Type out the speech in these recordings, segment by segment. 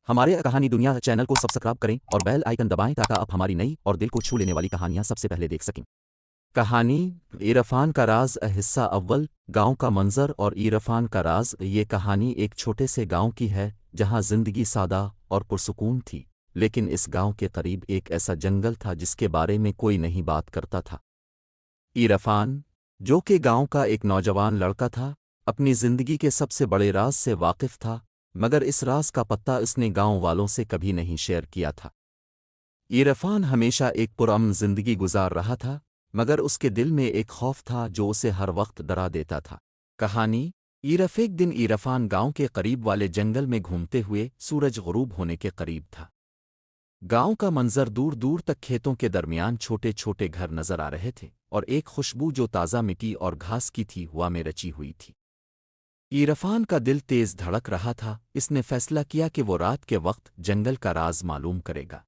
हमारे कहानी दुनिया चैनल को सब्सक्राइब करें और बेल आइकन दबाएं ताकि आप हमारी नई और दिल को छू लेने वाली कहानियां सबसे पहले देख सकें। कहानी इरफान का राज हिस्सा अव्वल। गांव का मंजर और इरफान का राज। ये कहानी एक छोटे से गांव की है जहां जिंदगी सादा और पुरसुकून थी, लेकिन इस गांव के करीब एक ऐसा जंगल था जिसके बारे में कोई नहीं बात करता था। इरफान, जो कि गांव का एक नौजवान लड़का था, अपनी जिंदगी के सबसे बड़े राज से वाकिफ था, मगर इस राज का पत्ता उसने गांव वालों से कभी नहीं शेयर किया था। इरफान हमेशा एक पुरअमन जिंदगी गुजार रहा था, मगर उसके दिल में एक खौफ था जो उसे हर वक्त डरा देता था। कहानी एक दिन इरफान गांव के करीब वाले जंगल में घूमते हुए सूरज गुरूब होने के करीब था। गांव का मंजर दूर दूर तक खेतों के दरमियान छोटे छोटे घर नजर आ रहे थे और एक खुशबू जो ताज़ा मिट्टी और घास की थी हवा में रची हुई थी। इरफान का दिल तेज धड़क रहा था। इसने फैसला किया कि वो रात के वक्त जंगल का राज मालूम करेगा।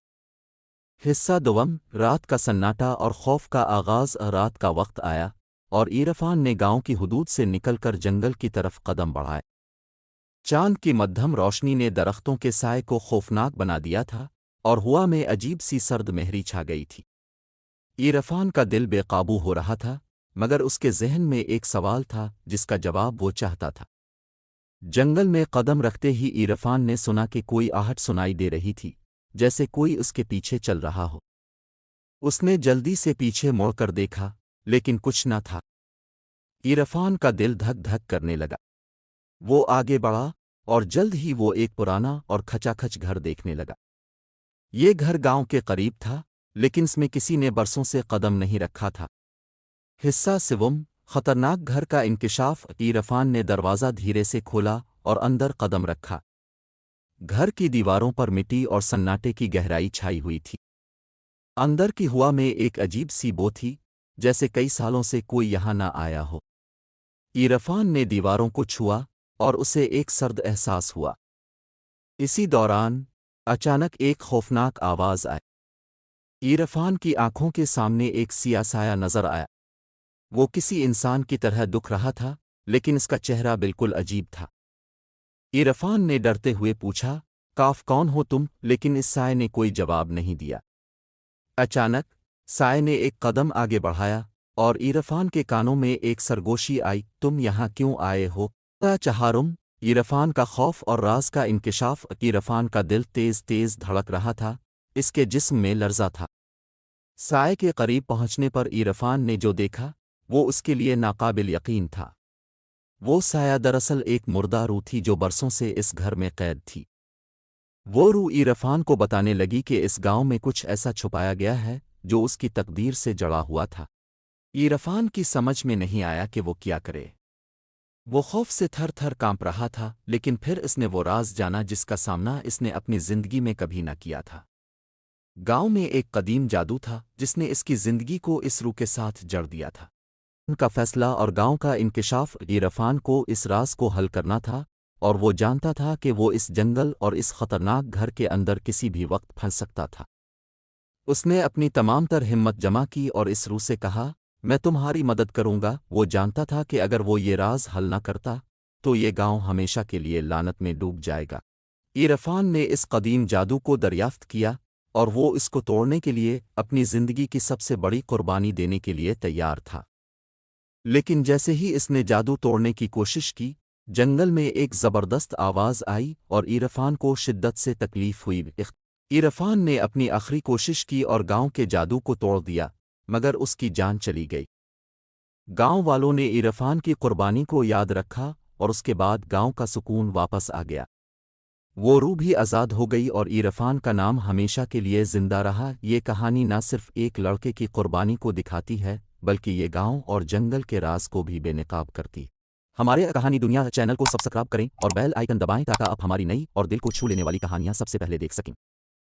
हिस्सा दोवम। रात का सन्नाटा और खौफ का आगाज। रात का वक्त आया और इरफान ने गांव की हुदूद से निकलकर जंगल की तरफ कदम बढ़ाए। चांद की मध्यम रोशनी ने दरख्तों के साए को खौफनाक बना दिया था और हवा में अजीब सी सर्द मेहरी छा गई थी। इरफान का दिल बेकाबू हो रहा था, मगर उसके जहन में एक सवाल था जिसका जवाब वो चाहता था। जंगल में कदम रखते ही इरफान ने सुना कि कोई आहट सुनाई दे रही थी, जैसे कोई उसके पीछे चल रहा हो। उसने जल्दी से पीछे मुड़कर देखा, लेकिन कुछ न था। इरफान का दिल धक धक करने लगा। वो आगे बढ़ा और जल्द ही वो एक पुराना और खचाखच घर देखने लगा। ये घर गांव के करीब था, लेकिन इसमें किसी ने बरसों से कदम नहीं रखा था। हिस्सा सिवम। खतरनाक घर का इंकिशाफ। इरफान ने दरवाज़ा धीरे से खोला और अंदर कदम रखा। घर की दीवारों पर मिट्टी और सन्नाटे की गहराई छाई हुई थी। अंदर की हवा में एक अजीब सी बो थी, जैसे कई सालों से कोई यहाँ न आया हो। इरफान ने दीवारों को छुआ और उसे एक सर्द एहसास हुआ। इसी दौरान अचानक एक खौफनाक आवाज़ आई। इरफान की आंखों के सामने एक सिया साया नजर आया। वो किसी इंसान की तरह दुख रहा था, लेकिन इसका चेहरा बिल्कुल अजीब था। इरफान ने डरते हुए पूछा, काफ कौन हो तुम? लेकिन इस साए ने कोई जवाब नहीं दिया। अचानक साए ने एक कदम आगे बढ़ाया और इरफान के कानों में एक सरगोशी आई, तुम यहाँ क्यों आए हो? चहारुम। इरफान का खौफ और राज का इंकिशाफ। इरफान का दिल तेज तेज धड़क रहा था, इसके जिस्म में लर्जा था। साए के करीब पहुंचने पर इरफान ने जो देखा वो उसके लिए नाकाबिल यकीन था। वो साया दरअसल एक मुर्दा रूह थी जो बरसों से इस घर में कैद थी। वो रूह इरफान को बताने लगी कि इस गांव में कुछ ऐसा छुपाया गया है जो उसकी तकदीर से जड़ा हुआ था। इरफान की समझ में नहीं आया कि वो क्या करे। वो खौफ से थर थर कांप रहा था, लेकिन फिर इसने वो राज जाना जिसका सामना इसने अपनी जिंदगी में कभी न किया था। गांव में एक कदीम जादू था जिसने इसकी जिंदगी को इस रूह के साथ जड़ दिया था। उनका फैसला और गांव का इंकिशाफ। इरफान को इस राज को हल करना था और वो जानता था कि वो इस जंगल और इस खतरनाक घर के अंदर किसी भी वक्त फंस सकता था। उसने अपनी तमाम तर हिम्मत जमा की और इस रूह से कहा, मैं तुम्हारी मदद करूंगा। वो जानता था कि अगर वो ये राज हल न करता तो ये गांव हमेशा के लिए लानत में डूब जाएगा। इरफान ने इस कदीम जादू को दरियाफ्त किया और वो इसको तोड़ने के लिए अपनी जिंदगी की सबसे बड़ी कुर्बानी देने के लिए तैयार था। लेकिन जैसे ही इसने जादू तोड़ने की कोशिश की, जंगल में एक जबरदस्त आवाज आई और इरफान को शिद्दत से तकलीफ हुई। इरफान ने अपनी आखिरी कोशिश की और गांव के जादू को तोड़ दिया, मगर उसकी जान चली गई। गांव वालों ने इरफान की कुर्बानी को याद रखा और उसके बाद गांव का सुकून वापस आ गया। वो रूह भी आज़ाद हो गई और इरफान का नाम हमेशा के लिए जिंदा रहा। ये कहानी न सिर्फ एक लड़के की कुर्बानी को दिखाती है, बल्कि ये गांव और जंगल के राज को भी बेनकाब करती। हमारे कहानी दुनिया चैनल को सब्सक्राइब करें और बेल आइकन दबाएं ताकि आप हमारी नई और दिल को छू लेने वाली कहानियां सबसे पहले देख सकें।